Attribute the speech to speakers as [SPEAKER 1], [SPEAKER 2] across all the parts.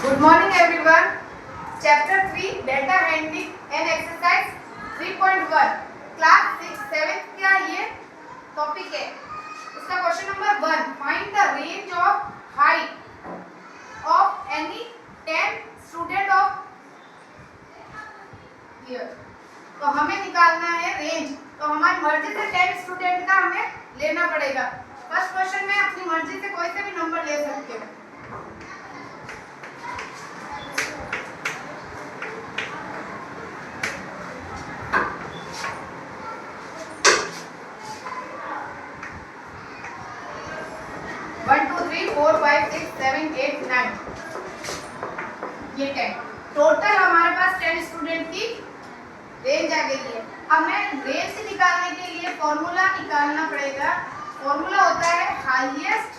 [SPEAKER 1] Good morning everyone. Chapter 3 Data Handling and Exercise 3.1 Class 6 7th का ये topic है. इसका question number 1 Find the range of height of any 10 student of here. तो हमें निकालना है रेंज. तो हमारी मर्जी से 10 स्टूडेंट का हमें लेना पड़ेगा. फर्स्ट क्वेश्चन में अपनी मर्जी से कोई से भी नंबर ले सकते हो. Four five six seven eight nine ये 10 टोटल हमारे पास 10 स्टूडेंट की रेंज आ गई है. अब मैं रेंज निकालने के लिए फॉर्मूला निकालना पड़ेगा. फॉर्मूला होता है हाईएस्ट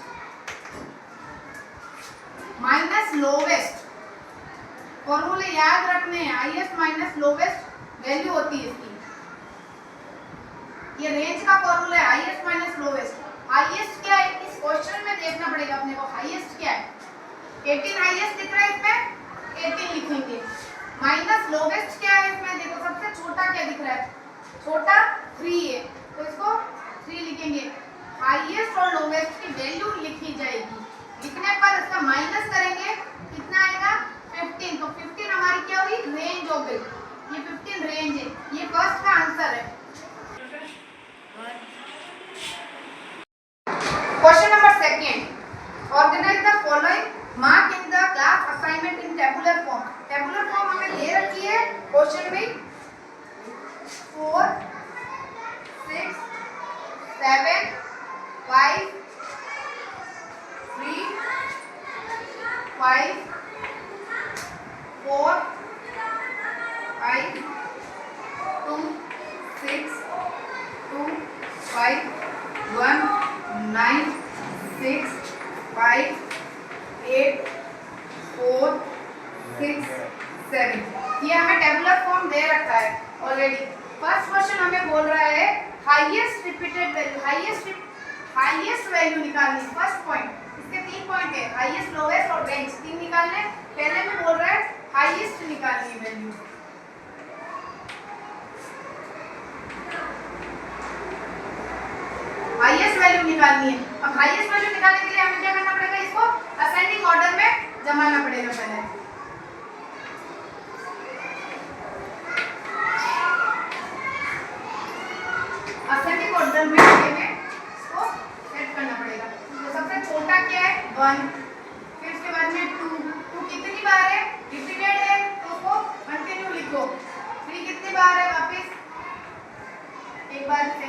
[SPEAKER 1] माइनस लोवेस्ट. फॉर्मूले याद रखने हैं. हाईएस्ट माइनस लोवेस्ट वैल्यू होती है इसकी. ये रेंज का फॉर्मूला है हाईएस्ट माइनस लोवेस्ट. हाईएस्ट क्या है इस क्वेश्चन में देखना पड़ेगा अपने को. हाईएस्ट क्या है 18 हाईएस्ट दिख रहा है इसमें 18 लिखेंगे. माइनस लोवेस्ट क्या है इसमें देखो सबसे छोटा क्या दिख रहा है छोटा 3 है तो इसको 3 लिखेंगे. हाईएस्ट और लोवेस्ट की वैल्यू लिखी जाएगी. लिखने पर इसका माइनस करेंगे कितना आएगा 15. तो 15 हमारी क्या हुई रेंज हो गई. ये 15 रेंज है. ये फर्स्ट का आंसर है. Question number 2. Organize the following. Mark in the class assignment in tabular form. Tabular form हमें ले रखी है क्वेश्चन में 4 6 7 5 3 5 4 5 2 6 2 5 1 9 6 5 8 4 6 7. ये हमें टेबुलर फॉर्म दे रखा है ऑलरेडी. फर्स्ट क्वेश्चन हमें बोल रहा है highest repeated value highest value निकालनी. फर्स्ट पॉइंट इसके 3 पॉइंट है हाईएस्ट लोवेस्ट और रेंज 3 निकालने. पहले में बोल रहा है हाईएस्ट निकालनी है वैल्यू. हाईएस्ट वैल्यू निकालनी है. अब हाईएस्ट वैल्यू निकालने के लिए हमें क्या करना पड़ेगा इसको असेंडिंग ऑर्डर में जमाना पड़ेगा. पहले असेंडिंग ऑर्डर में इसको सेट करना पड़ेगा. तो सबसे छोटा क्या है 1. फिर उसके बाद में 2 कितनी बार है रिपीटेड है तो उसको कंटिन्यू लिखो. 3 कितनी बार है वापस एक बार से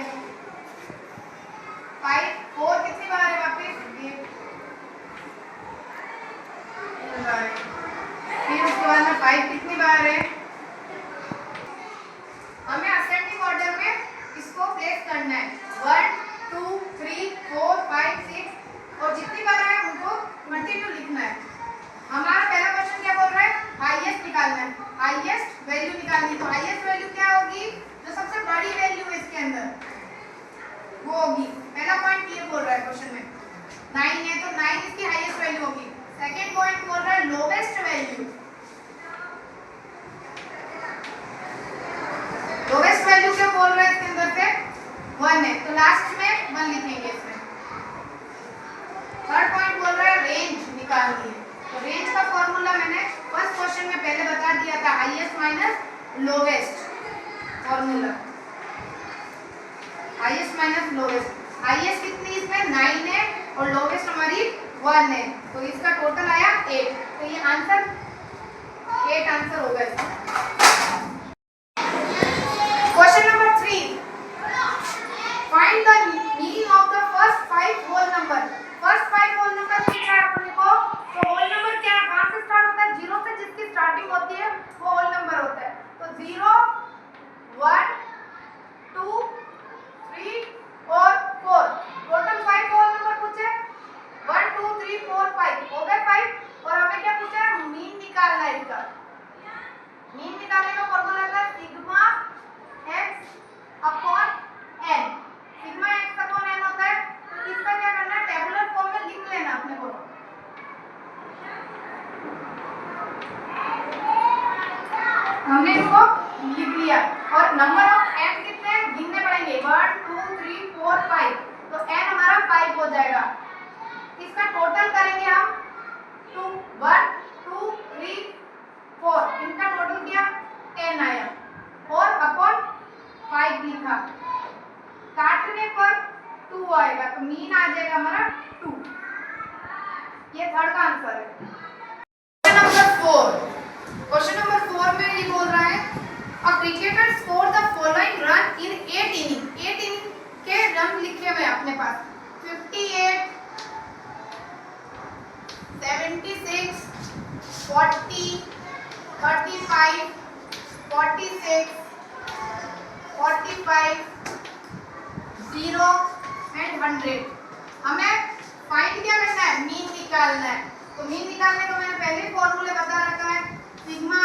[SPEAKER 1] 5 4 कितनी बार है वापस फिर उसके बाद में 5 कितनी बार है. हमें असेंडिंग ऑर्डर में इसको प्लेस करना है 1 2 3 4 5 6 और जितनी बार है उनको कंटिन्यू लिखना है. हमारा पहला क्वेश्चन क्या बोल रहा है हाईएस्ट निकालना है. हाईएस्ट वैल्यू निकालनी. तो हाईएस्ट वैल्यू क्या होगी जो सबसे बड़ी वैल्यू है इसके अंदर वो होगी. पहला पॉइंट ये बोल रहा है क्वेश्चन में 9 है तो 9 इसकी हाईएस्ट वैल्यू होगी. सेकंड पॉइंट बोल रहा है लोवेस्ट वैल्यू. लोवेस्ट वैल्यू क्या बोल रहा है इसके अंदर से 1 है तो लास्ट में 1 लिखेंगे इसमें. थर्ड पॉइंट बोल रहा है रेंज निकालनी है. तो रेंज का फॉर्मूला मैंने फर्स्ट क्वेश्चन में पहले बता दिया था highest minus lowest formula. Highest minus lowest. Highest कितनी इसमें 9 है और लोवेस्ट हमारी 1 है तो इसका टोटल आया 8. तो ये आंसर 8 आंसर होगा इसका. Question number 3 find the meaning of the first 5 whole number. First 5 whole number पूछा है अपने को. तो होल नंबर क्या है कहां से स्टार्ट होता है 0 से जिसकी स्टार्टिंग होती है वो होल नंबर होता है. तो 0 1 2 3 और 4 टोटल 5 होल नंबर पूछे 1 2 3 4 5 हो गए 5. और हमें क्या पूछा है मीन निकालना है इसका. मीन निकालने हमने इनको लिख लिया। और नंबर ऑफ एन कितने हैं गिनने पड़ेंगे 1 2 3 4 5, तो एन हमारा 5 हो जाएगा। इसका टोटल करेंगे हम 2 1 2 3 4, इनका टोटल किया 10 आया और अपॉन 5 लिखा, काटने पर 2 आएगा तो मीन आ जाएगा हमारा 2। ये थर्ड का आंसर है। क्वेश्चन नंबर 4 में ये बोल रहा है a cricketer score the following run in 8 inning. 8 inning के रन लिखे हुए अपने पास 58 76 40 35 46 45 0 एंड 100। हमें फाइंड क्या करना है मीन निकालना है। तो मीन निकालने का मैंने पहले फॉर्मूले बता रखा है sigma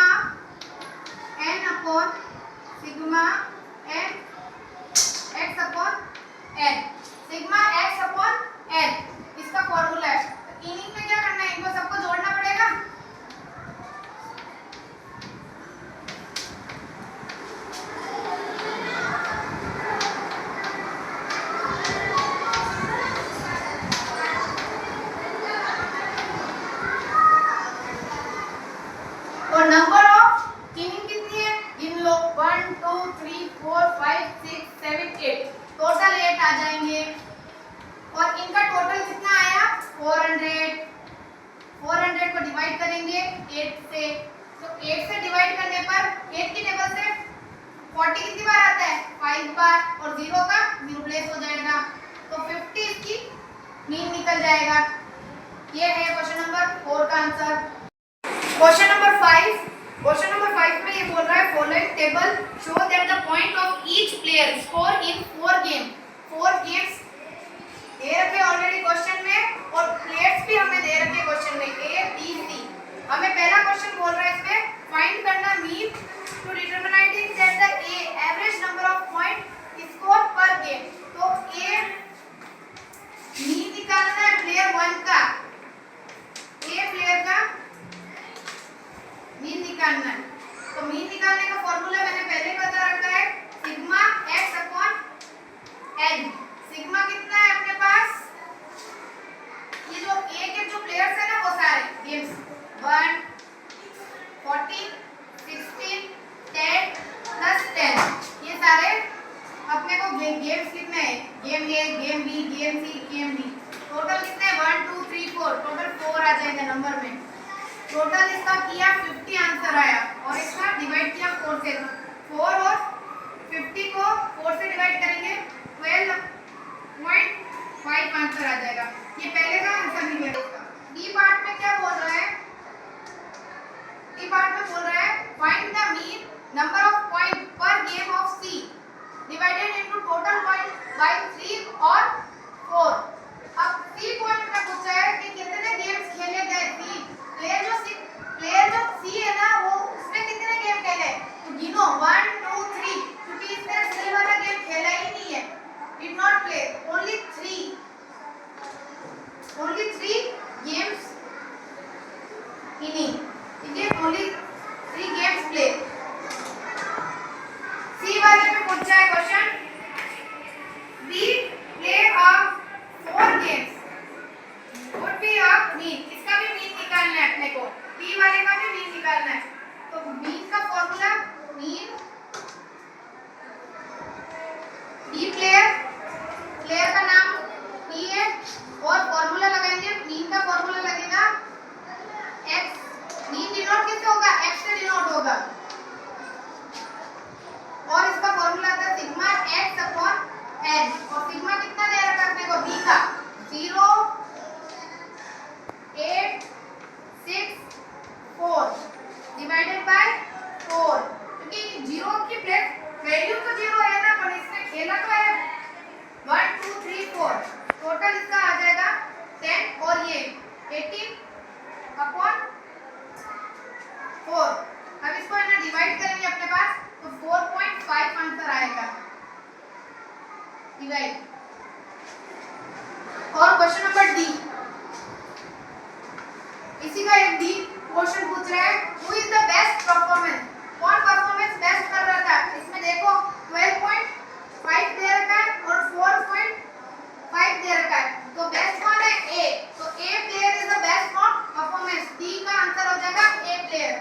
[SPEAKER 1] n upon sigma n x upon n, sigma x upon n इसका फॉर्मूला है। तो इनिंग में क्या करना है इनको सबको जोड़ना पड़ेगा। और नंबर ऑफ इनिंग कितनी है गिन लो 1 2 3 4 5 6 7 8, टोटल 8 आ जाएंगे। और इनका टोटल कितना आया 400। 400 को डिवाइड करेंगे 8 से, तो 8 से डिवाइड करने पर 8 की टेबल से 40 कितनी बार आता है 5 बार और 0 का 0 प्लेस हो जाएगा, तो 50 इसकी मीन निकल जाएगा। ये है क्वेश्चन नंबर 4 का answer. Question number 5, question number 5 में ये बोल रहा है following table show that the point of each player score in 4 game. 4 games दे रखे ऑलरेडी क्वेश्चन में और प्लेयर्स भी हमें दे रखे क्वेश्चन में ए बी सी। हमें पहला क्वेश्चन बोल रहा है इसमें फाइंड करना mean to determining that the average number of point score per game. तो ए मीन निकालना है प्लेयर 1 का, ए प्लेयर का मीन निकालना है। तो मीन निकालने का फॉर्मूला मैंने पहले ही बता रखा है sigma x upon n। Sigma कितना है अपने पास ये जो a के जो प्लेयर्स है ना वो सारे गेम्स 1 14 16 10 प्लस 10 ये सारे अपने को गेम्स कितने हैं गेम ए गेम बी गेम सी गेम डी, टोटल कितने 1 2 3 4, टोटल 4 आ जाएगा नंबर में। टोटल इसका किया 50 आंसर आया और इसका डिवाइड किया 4 से, 4 और 50 को 4 से डिवाइड करेंगे 12.5 आंसर आ जाएगा। ये पहले का आंसर निकलेगा। डी पार्ट में क्या बोल रहा है, डी पार्ट में बोल रहा है find the mean number of point per game of C divided into total point by 3 और 4। अब 3 पॉइंट का पूछा है कि कितने गेम्स खेले गए सी प्लेयर जो सी है ना वो उसने कितने गेम खेले तो गिनो 1 2 3, क्योंकि इसने सी वाला गेम खेला ही नहीं है, did not play only 3 games inning, ठीक है ओनली 3 गेम्स प्ले। सी वाले में पूछा है question B play of 4 games would be of mean, इसका भी मीन निकालना है अपने को, बी वाले का भी मीन निकालना है। तो मीन का फॉर्मूला मीन बी प्लेयर का नाम बी है और फॉर्मूला लगाएंगे मीन का फॉर्मूला लगेगा x, मीन डिनोट किससे होगा x से डिनोट होगा और इसका फॉर्मूला आता है सिग्मा x अपॉन n और सिग्मा कितना दे रखा है अपने को b का 0 8 6 4 डिवाइडेड बाय 4, क्योंकि 0 की प्लेस वैल्यू तो 0 है ना पर इसने खेला तो है 1 2 3 4, टोटल इसका आ जाएगा 10 और ये 18 अपॉन 4। अब इसको है ना डिवाइड करेंगे अपने पास तो 4.5 आंसर आएगा डिवाइड। और क्वेश्चन नंबर डी, इसी का एक डी क्वेश्चन पूछ रहा है who is the best performance कौन परफॉर्मेंस बेस्ट कर रहा था? इसमें देखो 12.5 दे रखा है और 4.5 दे रखा है, तो बेस्ट कौन है? ए। तो A player is the best for performance. D का आंसर हो जाएगा ए प्लेयर।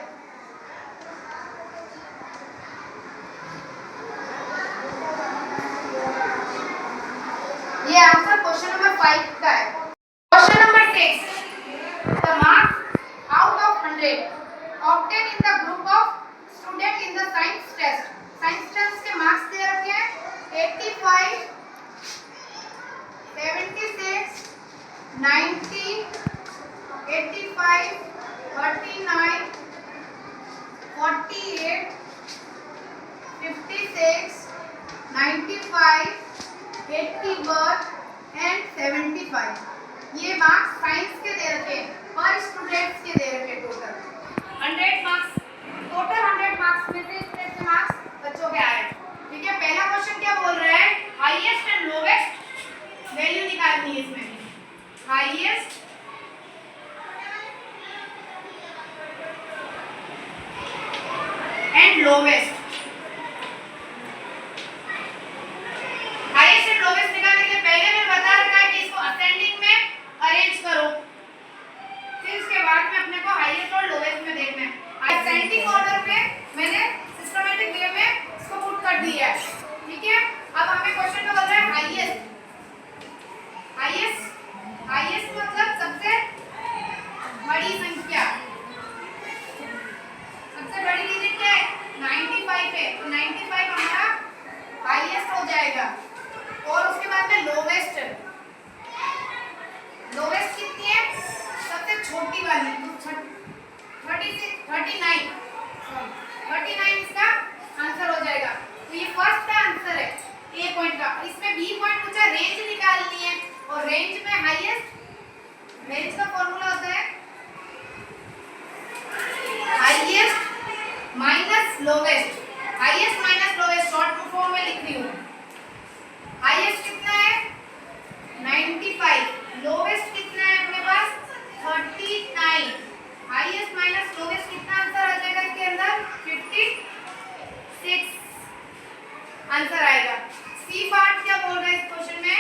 [SPEAKER 1] ये आंसर क्वेश्चन नंबर 5 का है। Question number 6, the marks out of 100 obtained in the group of student in the science test। Science test के marks दे रखे हैं 85, 76, 90, 85, 39, 48, 56, 95, 81 एंड 75। ये मार्क्स साइंस के दे रखे हैं, पर स्टूडेंट्स के दे रखे टोटल 100 मार्क्स। टोटल 100 मार्क्स में से इतने मार्क्स बच्चों के आए। ठीक है, पहला क्वेश्चन क्या बोल रहा है? हाईएस्ट एंड लोवेस्ट वैल्यू निकालनी है इसमें। Highest and lowest. Highest and lowest निकालने के लिए पहले मैं बता रखा है कि इसको असेंडिंग में अरेंज करो, फिर उसके बाद में अपने को हाईएस्ट और लोवेस्ट में देखना है। असेंडिंग ऑर्डर में मैंने सिस्टमैटिक वे में इसको पुट कर दिया है। ठीक है, अब हमें क्वेश्चन में बोल रहा है हाईएस्ट। हाईएस्ट हाईएस्ट मतलब सबसे बड़ी संख्या, सबसे बड़ी डिजिट क्या है? 95 है, तो 95 हमारा हाईएस्ट हो जाएगा। और उसके बाद में लोवेस्ट। लोवेस्ट कितनी है? सबसे छोटी वाली, तो 39 इसका आंसर हो जाएगा। तो ये फर्स्ट का आंसर है ए पॉइंट का। इसमें बी पॉइंट पूछा, रेंज निकालनी है, और रेंज में हाईएस्ट, रेंज का फॉर्मूला होता है highest minus lowest. Highest minus lowest short form में लिख रही हूँ। हाईएस्ट कितना है? 95। लोवेस्ट कितना है अपने पास? 39। हाईएस्ट माइनस लोवेस्ट कितना आंसर आ जाएगा इसके अंदर? 56 आंसर आएगा। सी पार्ट क्या बोल रहा है इस क्वेश्चन में?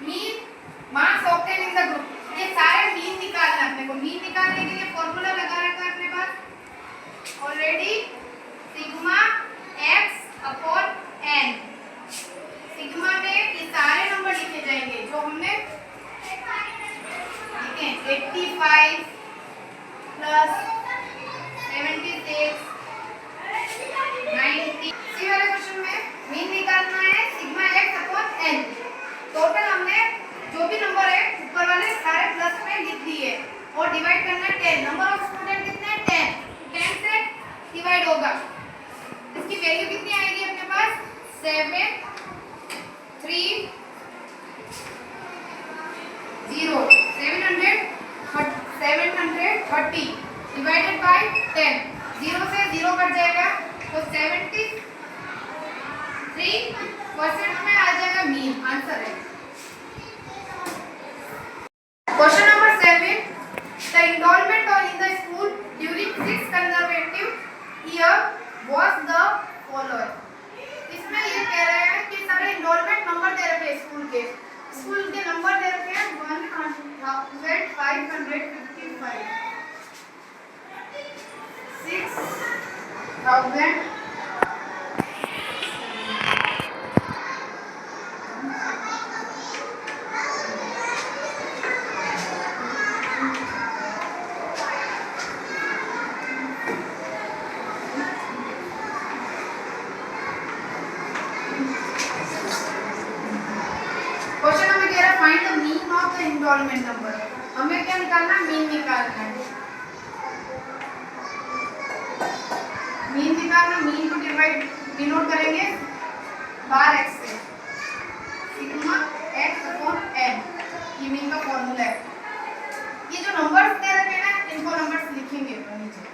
[SPEAKER 1] Mean marks obtain in the group. ये सारे मीन निकालना है अपने को। मीन निकालने के लिए फॉर्मूला लगा रखा है अपने पास already, sigma x upon n। Sigma में ये सारे नंबर लिखे जाएंगे जो हमने लिखे हैं। 85 प्लस 76, 90। इसी वाले क्वेश्चन में मीन निकालना है sigma x upon n। Total हमने जो भी नंबर है ऊपर वाले सारे प्लस में लिख दिए और डिवाइड करना है 10। नंबर ऑफ स्टूडेंट कितने हैं? 10। 10 से डिवाइड होगा, इसकी वैल्यू कितनी आएगी अपने पास? 730 डिवाइडेड बाय 10। 0 से 0 कट जाएगा, तो 73% में आ जाएगा मीन आंसर है। Question number 7, the enrolment in the school during 6 conservative year was the following. इसमें ये कह रहे हैं कि सारे इनरोलमेंट नंबर दे रखे हैं स्कूल के। स्कूल के नंबर दे रखे हैं 1555, 6000। क्वेश्चन हमें कह रहा है find the mean of the enrolment number. हमें क्या निकालना है? मीन निकालना है। मीन निकालना, मीन को डिनोट करेंगे बार x से, सिग्मा x अपॉन n। ये मीन का फॉर्मूला है। ये जो नंबर्स दे रखे हैं ना, इनको नंबर्स लिखेंगे नीचे।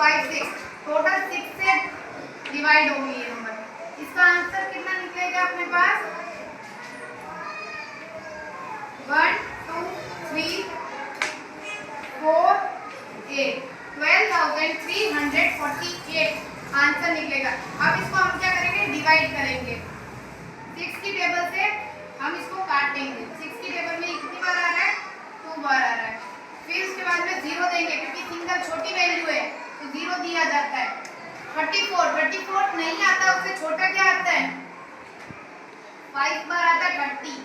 [SPEAKER 1] 5 6 टोटल 6 से डिवाइड होंगे ये नंबर। इसका आंसर कितना निकलेगा अपने पास 1 2 3 4 8 12,348 आंसर निकलेगा। अब इसको हम क्या करेंगे डिवाइड करेंगे। 6 की टेबल से हम इसको काटेंगे। 6 की टेबल में कितनी बार आ रहा है 2 बार आ रहा है। फिर उसके बाद में 0 देंगे क्योंकि सिंगल छोटी वैल्यू है तो 0 दिया जाता है। 34 नहीं आता, उससे छोटा क्या आता है 5 बार आता है 30।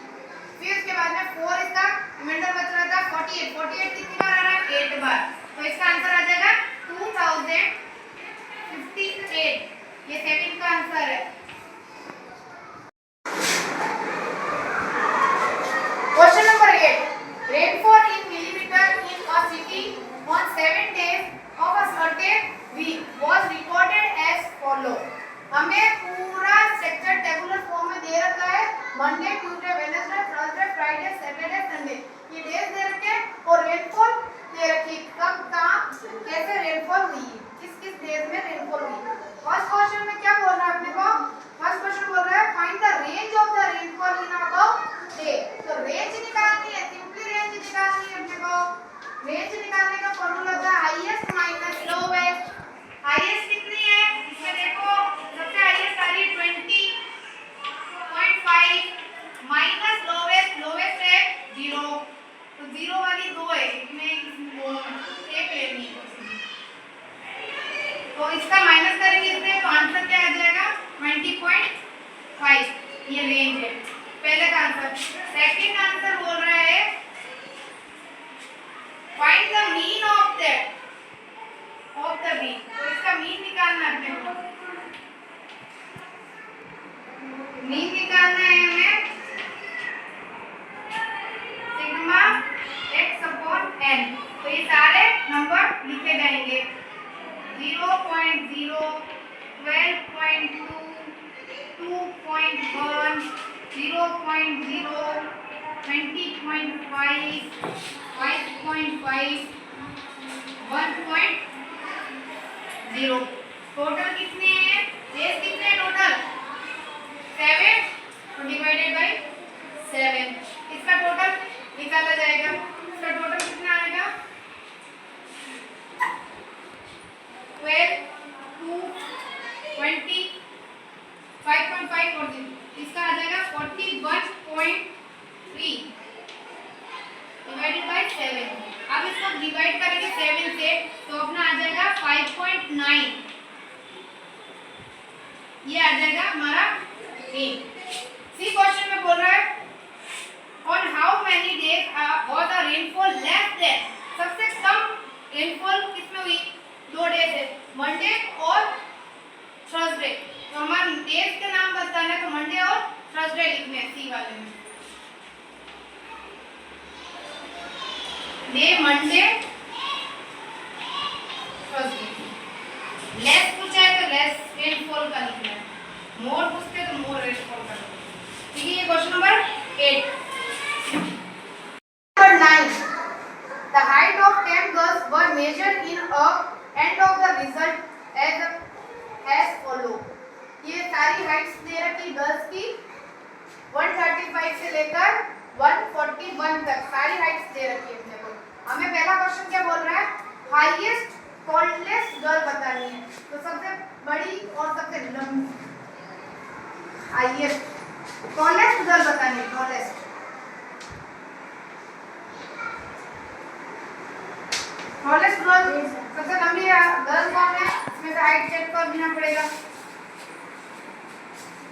[SPEAKER 1] फिर उसके बाद में 4 इसका रिमाइंडर बच रहा था 48 कितनी बार आ रहा है 8 बार। तो इसका आंसर आ जाएगा 2058। ये 7 का आंसर है। Question number 8 rainfall in millimetre in a city on 7 days of a certain week was recorded as follow। हमें पूरा स्ट्रक्चर टेबुलर फॉर्म में दे रखा है। Monday Tuesday Wednesday Thursday Friday Saturday Sunday ये डेज दे रखे हैं और रेनफॉल दे रखी कब कहाँ कैसे रेनफॉल हुई है, किस किस डेज में रेनफॉल हुई। फर्स्ट क्वेश्चन में क्या बोल रहा है अपने को, फर्स्ट क्वेश्चन बोल रहा है find the range of the rainfall in about day. तो रेंज निकालनी है, सिंपली रेंज निकालनी है अपने को। रेंज निकालने का फॉर्मूला था हाईएस्ट माइनस लोवेस्ट। हाईएस्ट कितनी है इसमें देखो सबसे हाईएस्ट आ रही है 20.5 माइनस लोवेस्ट है 0। तो 0 वाली 2 है इसमें एक लेनी है तो इसका माइनस करेंगे इसमें तो आंसर क्या आ जाएगा 20.5। ये रेंज है पहले का आंसर। सेकंड आंसर बोल रहा है find the mean of the mean. तो इसका मीन निकालना है अपने को। मीन निकालना है हमें सिग्मा x अपॉन n। तो ये सारे नंबर लिखे जाएंगे 0.0 12.2 2.1 0.0 20.5 5.5 1.0। टोटल कितने हैं डेज कितने हैं टोटल 7 तो डिवाइडेड बाय 7। इसका टोटल निकाला जाएगा। इसका टोटल कितना आएगा 12 2 20 5.5 और इसका आ जाएगा 41.3 डिवाइडेड बाय 7। अब इसको डिवाइड करेंगे 7 से तो अपना आ जाएगा 5.9। ये आ जाएगा हमारा ए। सी क्वेश्चन में बोल रहा है on how many days was the rainfall less than. सबसे कम रेनफॉल किसमें हुई 2 डेज है मंडे और थर्सडे। तो हमारे डेज के नाम बताना है तो मंडे और थर्सडे लिखने हैं सी वाले में। Day Monday Thursday. लेस पूछा है तो लेस रेनफॉल का लिखना है, मोर पूछते हैं तो मोर रेनफॉल का। ठीक है ये question number 8। Number 9 the height of 10 girls were measured in a end of the result as follow। ये सारी हाइट्स दे रखी गर्ल्स की 135 से लेकर 141 तक सारी हाइट्स दे रखी है अपने को। हमें पहला क्वेश्चन क्या बोल रहा है हाईएस्ट टॉलेस्ट गर्ल बतानी है। तो सबसे बड़ी और सबसे लंबी हाईएस्ट टॉलेस्ट गर्ल बतानी है। टॉलेस्ट गर्ल सबसे लंबी गर्ल कौन है इसमें से हाइट चेक कर देना पड़ेगा।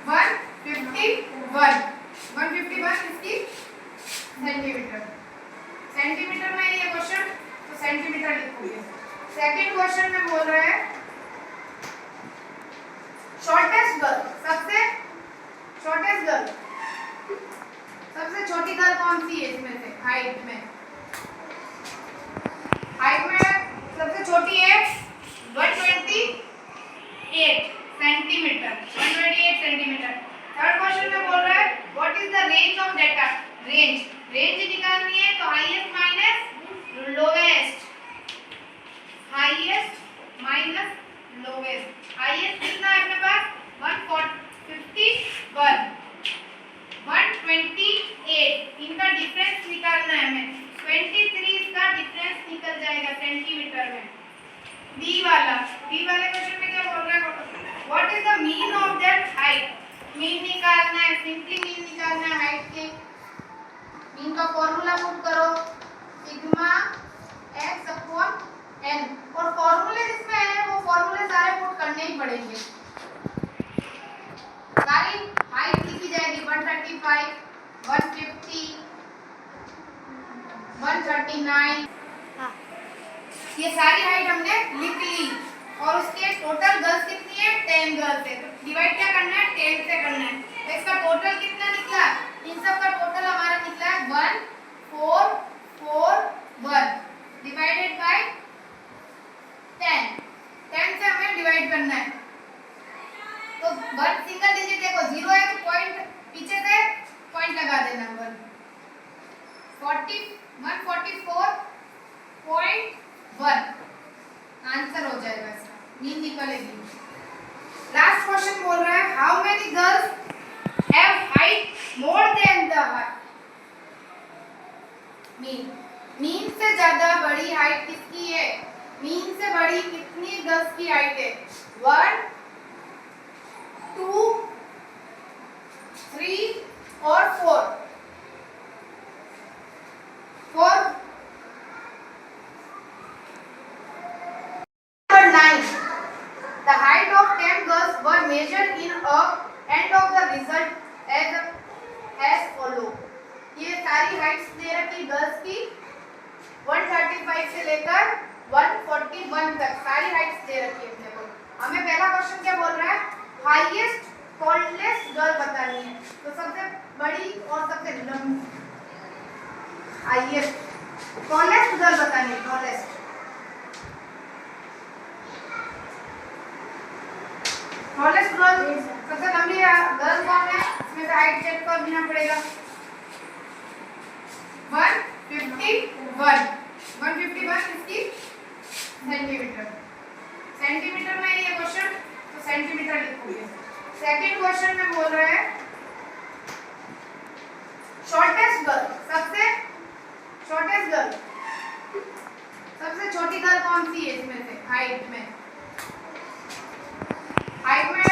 [SPEAKER 1] 151 इसकी सेंटीमीटर में ये क्वेश्चन तो सेंटीमीटर लिखोगे। सेकंड क्वेश्चन में बोल रहा है शॉर्टेस्ट गर्ल सबसे छोटी गर्ल कौन सी है इसमें से हाइट में सबसे छोटी है 128 सेंटीमीटर। थर्ड क्वेश्चन में बोल रहा है what is the range of data. Range निकालनी है तो हाईएस्ट माइनस लोवेस्ट। हाईएस्ट कितना है अपने पास 151, 128, इनका डिफरेंस निकालना है हमें। 23 इसका डिफरेंस निकल जाएगा सेंटीमीटर में। बी वाले क्वेश्चन में क्या बोल रहा है, what is the mean of that height. Mean निकालना है, सिंपली मीन निकालना है हाइट के। मीन का फॉर्मूला पुट करो सिग्मा x अपॉन n, और फॉर्मूले जिसमें है वो फॉर्मूले सारे पुट करने ही पड़ेंगे। सारी हाइट लिखी जाएगी 135, 150, 139। ये सारी हाइट हमने लिख ली, और उसके टोटल गर्ल्स कितनी है 10 गर्ल्स है। तो डिवाइड क्या करना है 10 से करना है। तो इसका टोटल कितना निकला, इन सब का टोटल हमारा निकला है 1441 डिवाइडेड बाय 10। 10 से हमें डिवाइड करना है। तो वन सिंगल डिजिट देखो 0 है तो पॉइंट पीछे से पॉइंट लगा देना। 144.1 आंसर हो जाएगा इसका, मीन निकलेगी। लास्ट क्वेश्चन बोल रहा है how many girls have height more than the mean. Mean से ज्यादा बड़ी हाइट किसकी है, मीन से बड़ी कितनी गर्ल्स की हाइट है 1, 2, 3 और 4। 9 the height of 10 girls were measured in a end of the result as follow। ये सारी हाइट्स दे रखी गर्ल्स की 135 से लेकर 141 तक सारी हाइट्स दे रखी है अपने को। हमें पहला क्वेश्चन क्या बोल रहा है, हाईएस्ट टॉलेस्ट गर्ल बतानी है। तो सबसे बड़ी और सबसे लंबी हाईएस्ट टॉलेस्ट गर्ल बतानी है। टॉलेस्ट गर्ल सबसे लंबी गर्ल कौन है, इसमें से हाइट चेक करना पड़ेगा। 151 इसकी सेंटीमीटर। सेंटीमीटर में ये क्वेश्चन, तो सेंटीमीटर लिखोगे। सेकंड क्वेश्चन में बोल रहा है शॉर्टेस्ट गर्ल, सबसे शॉर्टेस्ट गर्ल, सबसे छोटी गर्ल कौन सी है इसमें से हाइट में। हाइट में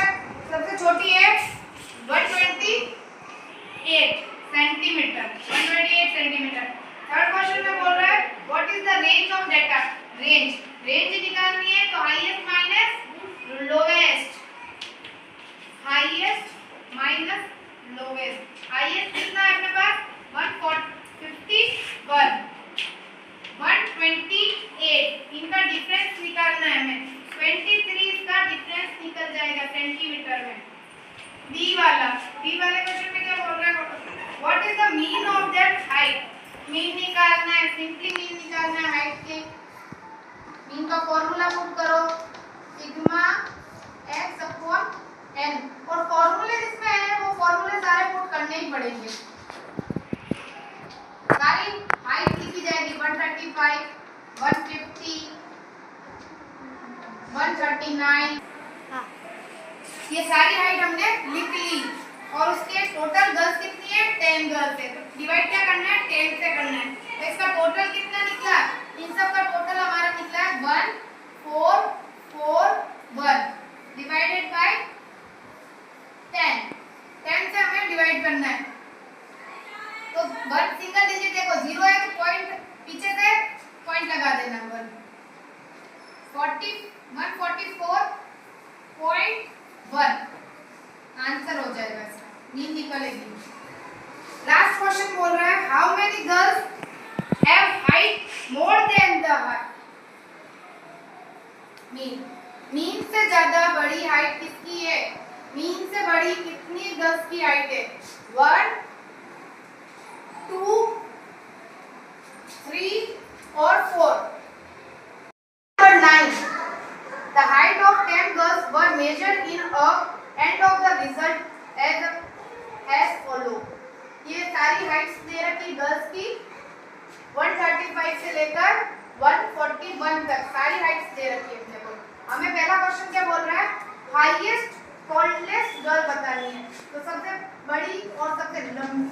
[SPEAKER 1] सबसे छोटी है 128 सेंटीमीटर। 128 सेंटीमीटर। थर्ड क्वेश्चन में बोल रहा है what is the range of data. Range निकालनी है तो highest minus lowest. Highest minus lowest. Highest कितना है अपने पास 151, 128, इनका डिफरेंस निकालना है हमें। 23 इसका डिफरेंस निकल जाएगा सेंटीमीटर में। बी वाले क्वेश्चन में क्या बोल रहा है, what is the mean of that height. Mean निकालना है, सिंपली मीन निकालना है हाइट के। मीन का फॉर्मूला पुट करो सिग्मा x अपॉन n, और फॉर्मूले जिसमें है वो फॉर्मूले सारे पुट करने ही पड़ेंगे। सारी हाइट लिखी जाएगी 135, 150, 139। ये सारी हाइट हमने लिख ली, और उसके टोटल गर्ल्स कितनी है 10 गर्ल्स है। तो डिवाइड क्या करना है 10 से करना है। तो इसका टोटल कितना निकला, इन सब का टोटल हमारा निकला है 1441 डिवाइडेड बाय 10। 10 से हमें डिवाइड करना है। तो वन सिंगल डिजिट देखो 0 है तो पॉइंट पीछे से पॉइंट लगा देना। 144.1 आंसर हो जाएगा इसका, मीन निकलेगी। लास्ट क्वेश्चन बोल रहा है how many girls have height more than the mean से ज्यादा बड़ी हाइट किसकी है, मीन से बड़ी कितनी गर्ल्स की हाइट है 1, 2, 3 और 4। 9 the height of 10 girls were measured in a end of the result as follow। ये सारी हाइट्स दे रखी गर्ल्स की 135 से लेकर 141 तक सारी हाइट्स दे रखी है अपने को। हमें पहला क्वेश्चन क्या बोल रहा है, हाईएस्ट टॉलेस्ट गर्ल बतानी है। तो सबसे बड़ी और सबसे लंबी,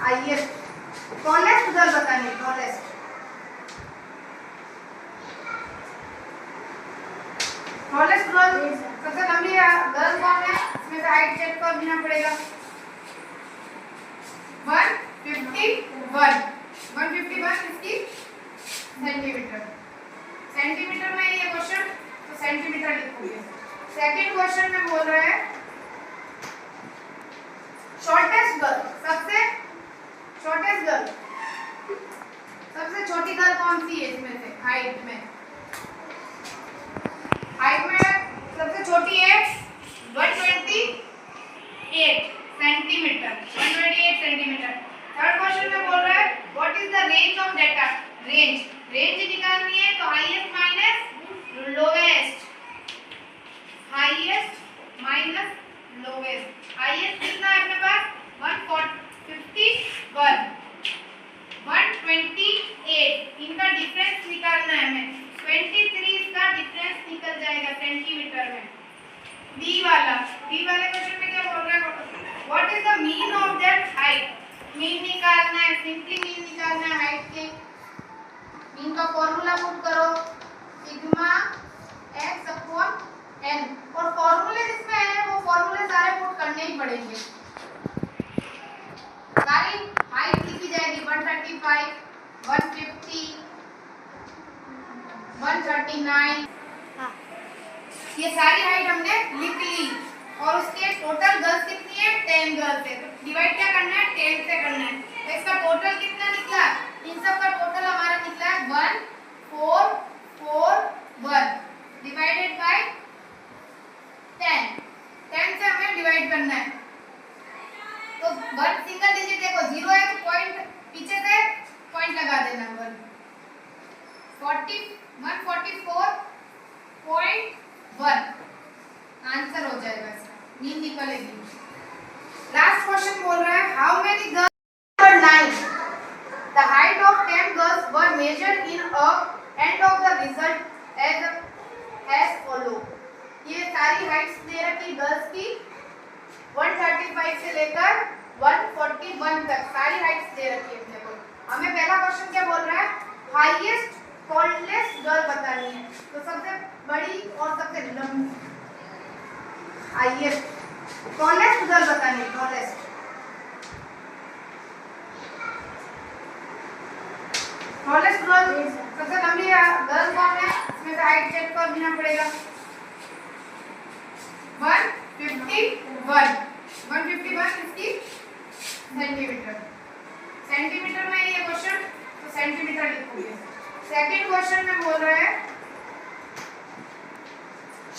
[SPEAKER 1] हाईएस्ट टॉलेस्ट गर्ल बतानी है, टॉलेस्ट टॉलेस्ट गर्ल सबसे लंबी गर्ल कौन है, इसमें से हाइट चेक करना पड़ेगा। 151 इसकी सेंटीमीटर, सेंटीमीटर में ये क्वेश्चन, तो सेंटीमीटर लिखोगे। सेकंड क्वेश्चन में बोल रहा है शॉर्टेस्ट गर्ल, सबसे शॉर्टेस्ट गर्ल, सबसे छोटी गर्ल कौन सी है इसमें से, हाइट में, हाइट में सबसे छोटी है 128 सेंटीमीटर, 128 सेंटीमीटर। थर्ड क्वेश्चन में बोल रहा है what is the range of data, range, range निकालनी है तो highest minus lowest, highest minus lowest. Highest कितना है अपने पास 151, 128, इनका डिफरेंस निकालना है हमें, 23 इसका डिफरेंस निकल जाएगा सेंटीमीटर में। डी वाले क्वेश्चन में क्या बोल रहा है, what is the mean of that height, mean निकालना है, सिंपली मीन निकालना है हाइट के। मीन का फॉर्मूला पुट करो, सिग्मा x अपॉन n, और फॉर्मूले जिसमें है वो फॉर्मूले सारे पुट करने ही पड़ेंगे। सारी हाइट लिखी जाएगी 135, 150, 139, ये सारी हाइट हमने लिख ली। और उसके टोटल गर्ल्स कितनी है, 10 गर्ल्स है, तो डिवाइड क्या करना है, 10 से करना है। तो इसका टोटल कितना निकला, इन सब का टोटल हमारा निकला है 1441 डिवाइडेड बाय 10, 10 से हमें डिवाइड करना है। तो वन सिंगल डिजिट देखो 0 है तो पॉइंट पीछे से पॉइंट लगा देना, 144.1 आंसर हो जाएगा इसका, मीन निकलेगी। लास्ट क्वेश्चन बोल रहा है how many girls were 9, the height of 10 girls were measured in a and of the result as follow. ये सारी हाइट्स दे रखी गर्ल्स की 135 से लेकर 141 तक सारी हाइट्स दे रखी है अपने को। हमें पहला क्वेश्चन क्या बोल रहा है, हाईएस्ट टॉलेस्ट गर्ल बतानी है। तो सबसे बड़ी और सबसे लंबी, हाईएस्ट टॉलेस्ट गर्ल बतानी है, टॉलेस्ट टॉलेस्ट गर्ल सबसे लंबी गर्ल कौन है, इसमें से हाइट चेक करना पड़ेगा। 151 इसकी सेंटीमीटर, सेंटीमीटर में ये क्वेश्चन, तो सेंटीमीटर लिखोगे। सेकंड क्वेश्चन में बोल रहा है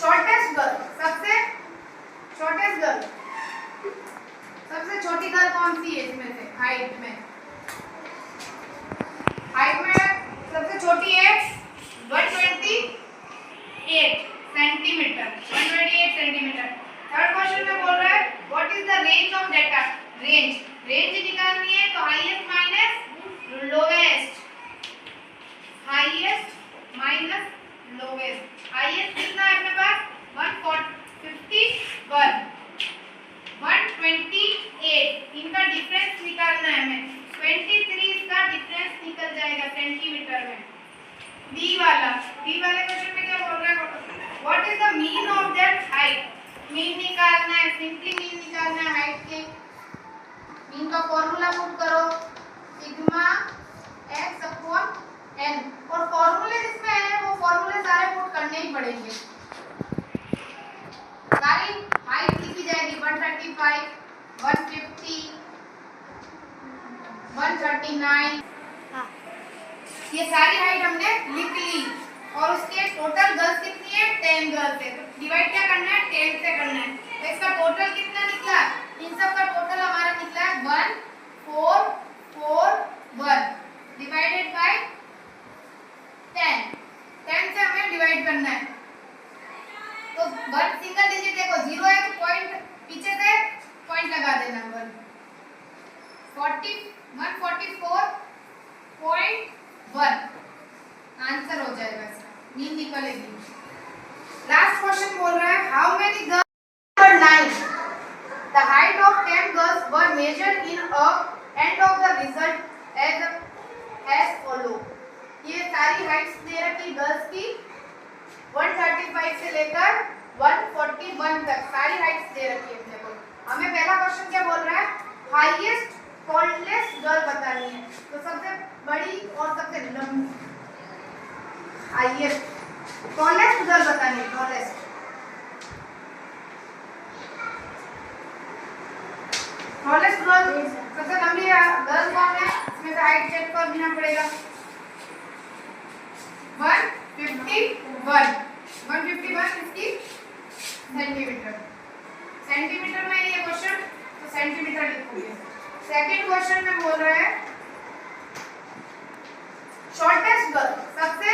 [SPEAKER 1] शॉर्टेस्ट गर्ल, सबसे शॉर्टेस्ट गर्ल, सबसे छोटी गर्ल कौन सी है इसमें से, हाइट में, हाइट में सबसे छोटी है 128 सेंटीमीटर, 128 सेंटीमीटर। थर्ड क्वेश्चन में बोल रहा है what is the range of data, range, range निकालनी है तो highest minus lowest, highest minus lowest. Highest कितना है अपने पास 151, 128, इनका डिफरेंस निकालना है हमें, 23 इसका डिफरेंस निकल जाएगा सेंटीमीटर में। डी वाले क्वेश्चन में क्या बोल रहा है, what is the mean of that height, mean निकालना है, सिंपली मीन निकालना है हाइट के। मीन का फॉर्मूला पुट करो, सिग्मा x अपॉन n, और फॉर्मूले जिसमें है वो फॉर्मूले सारे पुट करने ही पड़ेंगे। सारी हाइट लिखी जाएगी 135, 150, 139, ये सारी हाइट हमने लिख ली। और उसके टोटल गर्ल्स कितनी है, 10 गर्ल्स है, तो डिवाइड क्या करना है, 10 से करना है। तो इसका टोटल कितना निकला, इन सब का टोटल हमारा निकला है 1441 डिवाइडेड बाय 10, 10 से हमें डिवाइड करना है। तो वन सिंगल डिजिट देखो 0 है तो पॉइंट पीछे से पॉइंट लगा देना, 144.1 आंसर हो जाएगा इसका, मीन निकलेगी। लास्ट क्वेश्चन बोल रहा है how many girls were 9 the height of 10 girls were measured in a and of the result as follow. ये सारी हाइट्स दे रखी गर्ल्स की 135 से लेकर 141 तक सारी हाइट्स दे रखी है अपने को। हमें पहला क्वेश्चन क्या बोल रहा है हाईएस्ट टॉलेस्ट गर्ल बतानी है। तो सबसे बड़ी और सबसे लंबी हाईएस्ट टॉलेस्ट गर्ल बतानी है। टॉलेस्ट गर्ल सबसे लंबी गर्ल कौन है इसमें से हाइट चेक करना पड़ेगा। 151 इसकी सेंटीमीटर सेंटीमीटर में ये क्वेश्चन तो सेंटीमीटर लिखोगे। सेकंड क्वेश्चन में बोल रहा है शॉर्टेस्ट गर्ल सबसे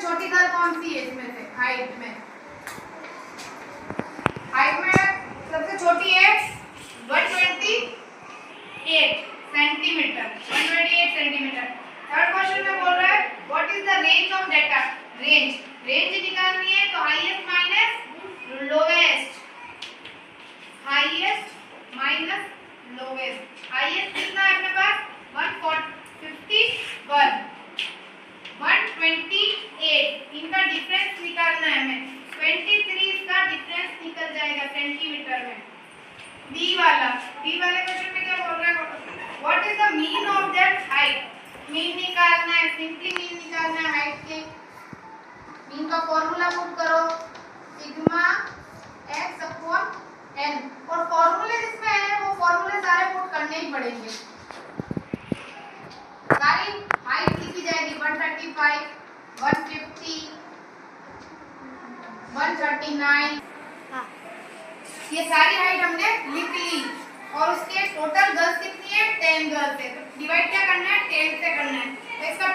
[SPEAKER 1] छोटी गर्ल कौन सी है इसमें से हाइट में सबसे छोटी है 128 सेंटीमीटर 128 सेंटीमीटर। थर्ड क्वेश्चन में बोल रहा है what is the range of data. Range निकालनी है तो हाईएस्ट माइनस लोवेस्ट हाईएस्ट कितना है अपने पास 151 128 इनका डिफरेंस निकालना है हमें 23 का डिफरेंस निकल जाएगा सेंटीमीटर में। बी वाले क्वेश्चन में क्या बोल रहा है what is the mean of that height. Mean निकालना है सिंपली मीन निकालना है हाइट के। मीन का फॉर्मूला पुट करो सिग्मा x अपॉन n और फॉर्मूले जिसमें है वो फॉर्मूले सारे पुट करने ही पड़ेंगे। सारी हाइट लिखी जाएगी 135 150 139 ये सारी हाइट हमने लिख ली और उसके टोटल गर्ल्स कितनी है 10 गर्ल्स है। तो डिवाइड क्या करना है 10 से करना है। तो इसका